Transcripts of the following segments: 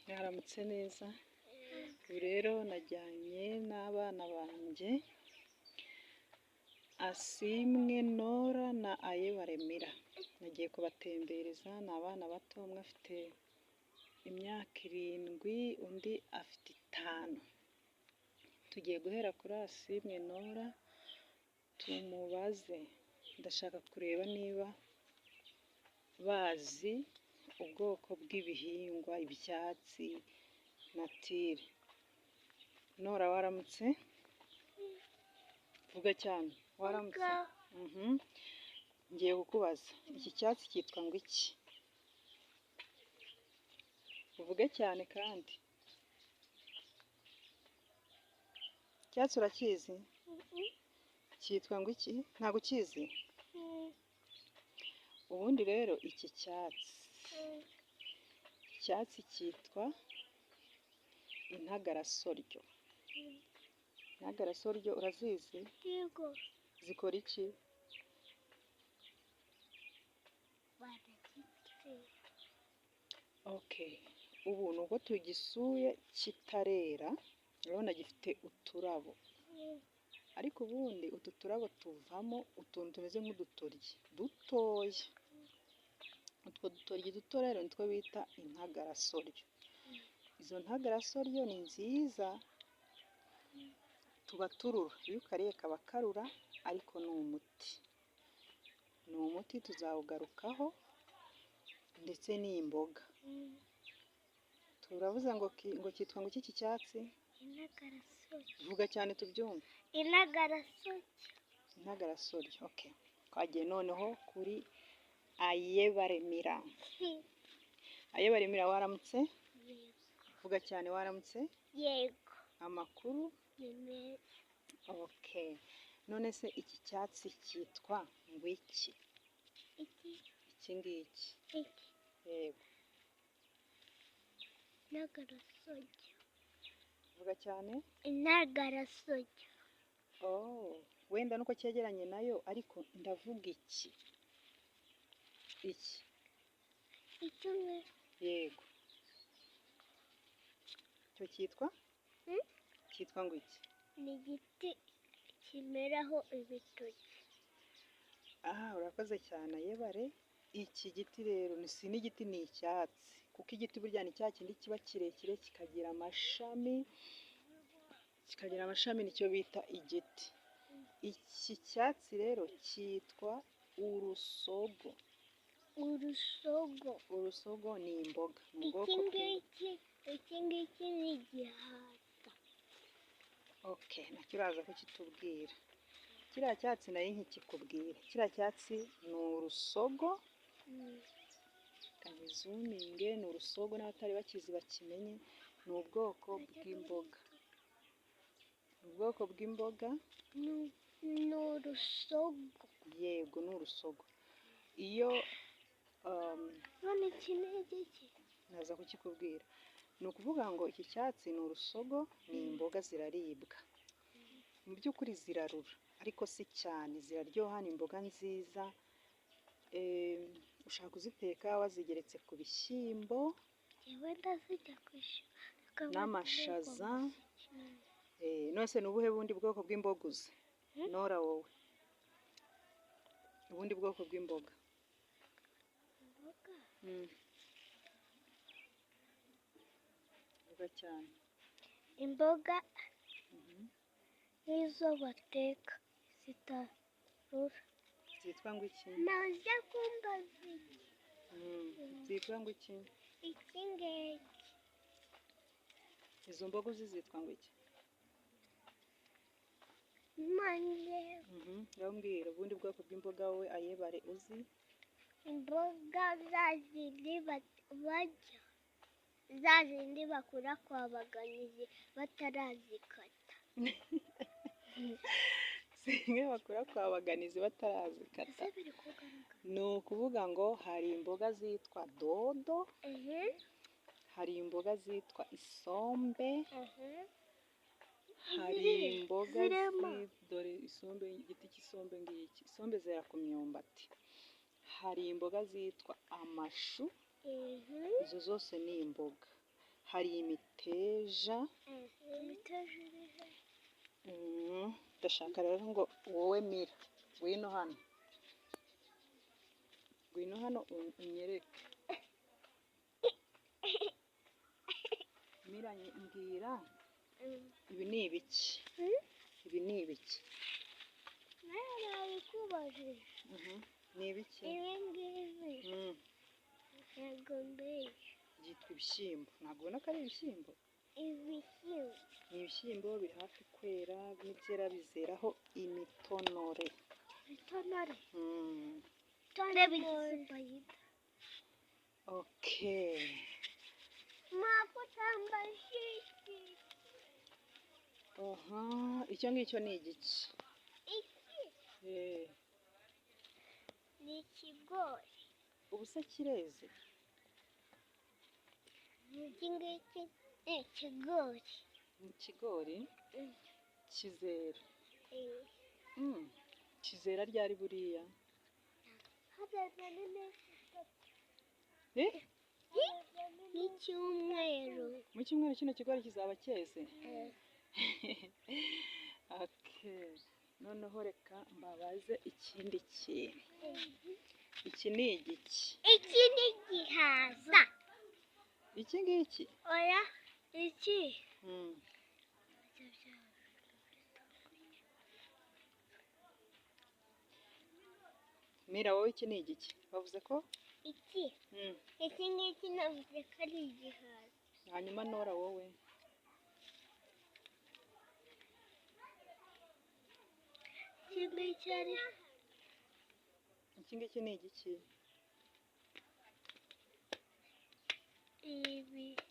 Mwaramutse neza. Ubu rero najyanye n'abana banjye Asimwe Nora na Ayebaremera. Nagiye kubatembereza, ni abana bato, umwe afite imyaka 7, undi afite 5. Tugiye guhera kuri Asimwe Nora tumubaze. Ndashaka kureba niba bazi ubwoko bw'ibihingwa, ibyatsi, natire. Nora waramutse? Vuga cyane. Waramutse? Ngiye kukubaza, iki cyatsi cyitwa ngo iki? Uvuge cyane kandi. Icyatsi urakizi? Cyitwa ngo iki? Ntabwo ukizi? Ubundi rero iki cyatsi cyitwa intagarasoryo. Intagarasoryo urazizi? Yego. Zikora iki? Okay. Ubu nubwo tugisuye kitarera, urabona gifite uturabo. Ariko ubundi utu turabo tuvamo utuntu tumeze nk'udutoryi dutoya. Utwo dutoryi duto rero nitwo bita intagarasoryo. Izo ntagarasoryo ni nziza, tuba turura. Iyo ukariye kaba karura, ariko ni umuti. Ni umuti tuzawugarukaho, ndetse n'imboga. Turavuze ngo cyitwa ngo iki cyatsi? Intagarasoryo. Vuga cyane tubyumve. Intagarasoryo. Intagarasoryo, okay. Twagiye noneho kuri Ayebaremera. Ayebaremera waramutse? Yego. Vuga cyane waramutse? Yego. Amakuru? Ni meza. Okay. None se iki cyatsi cyitwa ngo iki? Iki. Iki ngiki. Iki. Yego. Intagarasoryo. Vuga cyane. Intagarasoryo. Oh, wenda nuko cyegeranye nayo, ariko ndavuga iki. Iki. Icyumwe. Yego. Cyo cyitwa? Cyitwa ngo iki? Ni igiti kimeraho ibitoki. Urakoze cyane Ayebare. Iki giti rero si n'igiti, ni icyatsi. Kuko igiti burya ni cya kindi kiba kirekire kikagira amashami. Nicyo bita igiti. Iki cyatsi rero cyitwa urusogo. Urusogo. Urusogo ni imboga. Iki ngiki ni igihata. Okay, nacyo uraza kukitubwira. Kiriya cyatsi nayo nkikikubwira. Kiriya cyatsi ni urusogo. Kabizuminge ni urusogo, n'abatari bakizi bakimenye. Ni ubwoko bw'imboga. Ubwoko bw'imboga. Ni urusogo. Yego, ni urusogo. Iyo none iki ni igiki? naza kukikubwira. Ni ukuvuga ngo iki cyatsi ni urusogo, ni imboga ziraribwa. Mu by'ukuri zirarura, ariko si cyane. Ziraryoha, ni imboga nziza. Ushaka kuziteka wazigeretse ku bishyimbo n'amashaza. Nose ni ubuhe bundi bwoko bw'imboga uzi? Nora wowe, ubundi bwoko bw'imboga? Vuga cyane. Imboga nk'izo bateka zitarura. Zitwa ngo iki? Naje kumbaza iki? Zitwa ngo iki? Iki ngiki. Izo mboga uzi zitwa ngo iki? Manje. Ndambwira ubundi bwoko bw'imboga wowe Ayebare uzi? Imboga zazindi barya. Zazindi bakura kwa baganizi batarazikata. Zimwe bakura kwa baganizi batarazikata. Ni ukuvuga ngo hari imboga zitwa dodo. Hari imboga zitwa isombe. Hari imboga dore isombe, igiti cy'isombe ngiki. Isombe zera ku myumbati. Hari imboga zitwa amashu. izo zose ni imboga. Hari imiteja. Imiteja iri he? Ndashaka rero ngo wowe Mira ngwino hano, ngwino hano unyereke. Mira mbwira ibi ni ibiki? Ibi ni ibiki? Nabikubajije. Ni ibiki? Ibi ngibi ntabwo mbizi. Byitwa ibishyimbo. Ntabwo ubona ko ari ibishyimbo? Ibishyimbo. Ni ibishyimbo biri hafi kwera, nibyera bizeraho imitonore. Ibitonore? Itonore. Okay. Icyo ngicyo ni igiki? Iki? Ni ikigori. Ubu se kireze? Iki ngiki ni ikigori. Mu kigori kizera. Kizera ryari buriya? N'icyumweru. Mu cyumweru kino kigori kizaba cyeze? Okay. Noneho reka mbabaze ikindi kintu. Iki ni igiki? Iki ni igihaza. Iki ngiki? Oya, iki. Mira wowe iki ni igiki? Bavuze ko? Iki? Iki ngiki navuze ko ari igihaza. Hanyuma Nora wowe? Iki ngiki ni igiki? Ibihaza.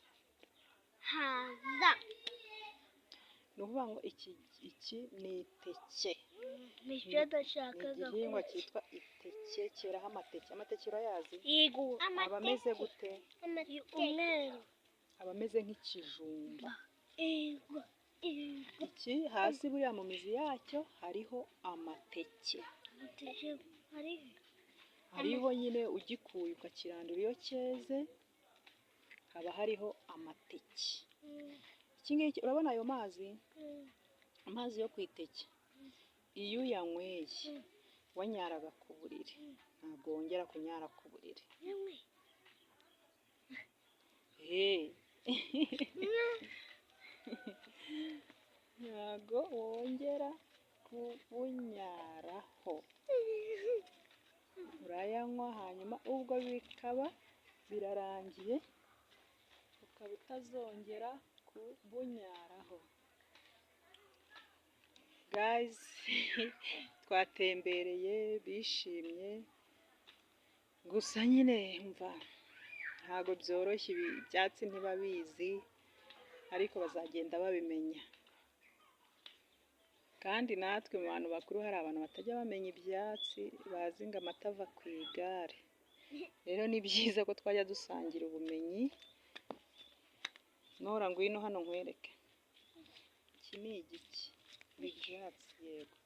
Ni ukuvuga ngo iki ni iteke. Nicyo ndashakaga kuvuga. Ni igihingwa cyitwa iteke, cyeraho amateke. Amateke urayazi? Yego. Aba ameze gute? Umweru. Aba ameze nk'ikijumba. Yego. Iki hasi buriya mu mizi yacyo hariho amateke. Hariho nyine ugikuye ukakirandura iyo cyeze haba hariho amateke. Iki ngiki urabona ayo mazi? Amazi yo ku iteke iyo uyanyweye wanyaraga ku buriri ntabwo wongera kunyara ku buriri. Ntabwo wongera kubunyaraho. Urayanywa hanyuma ubwo bikaba birarangiye ukaba utazongera kubunyaraho. Guys, twatembereye bishimye gusa nyine mva ntabwo byoroshye, ibi byatsi ntibabizi ariko bazagenda babimenya. Kandi natwe mu bantu bakuru hari abantu batajya bamenya ibyatsi, bazi ngo amata ava ku igare. Rero ni byiza ko twajya dusangira ubumenyi. Nora ngwino hano nkwereke. Iki ni igiki? Ni ibyatsi. Yego,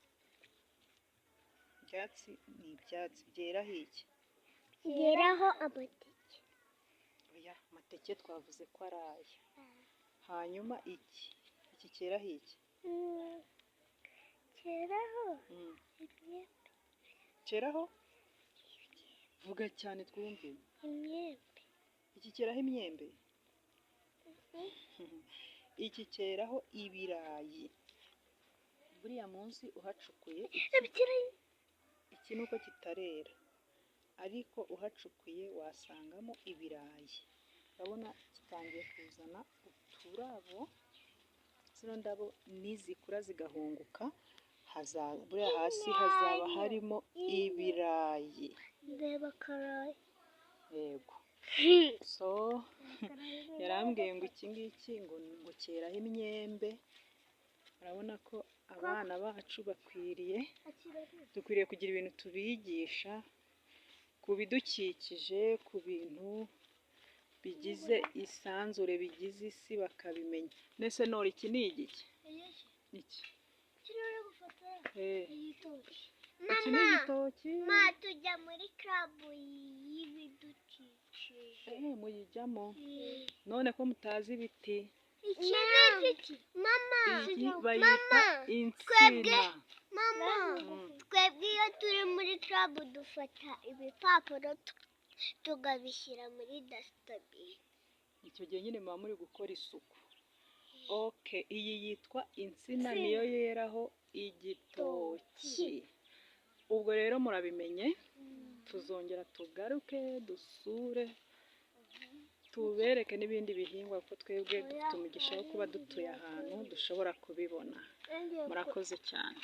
ibyatsi ni ibyatsi byeraho iki? Byeraho amateke. Oya, amateke twavuze ko ari aya. Hanyuma iki cyeraho iki? Cyeraho imyembe. Cyeraho? Vuga cyane twumve. Imyembe. Iki cyeraho imyembe? Iki cyeraho ibirayi. Buriya munsi uhacukuye iki nuko kitarera, ariko uhacukuye wasangamo ibirayi. Urabona gitangiye kuzana uturabo. Zino ndabo nizikura zigahunguka buriya hasi hazaba harimo ibirayi. Reba karayi. Yego. So yarambwiye ngo iki ngiki ngo cyeraho imyembe. Urabona ko abana bacu dukwiriye kugira ibintu tubigisha ku bidukikije, ku bintu bigize isanzure, bigize isi bakabimenya. Nese Nora iki ni igiki? Iki? Iki ni igitoki. Ma tujya muri club y'ibidukikije. muyijyamo none ko mutazi ibiti iki ni igiti mama iyi bayita insina. twebwe iyo turi muri club dufata ibipapuro tukabishyira muri dasitabine. Icyo gihe nyine muba muri gukora isuku. Okay, iyi yitwa insina niyo yeraho igitoki. Ubwo rero murabimenye, tuzongera tugaruke dusure tubereke n'ibindi bihingwa kuko twebwe dufite umugisha wo kuba dutuye ahantu dushobora kubibona. Murakoze cyane.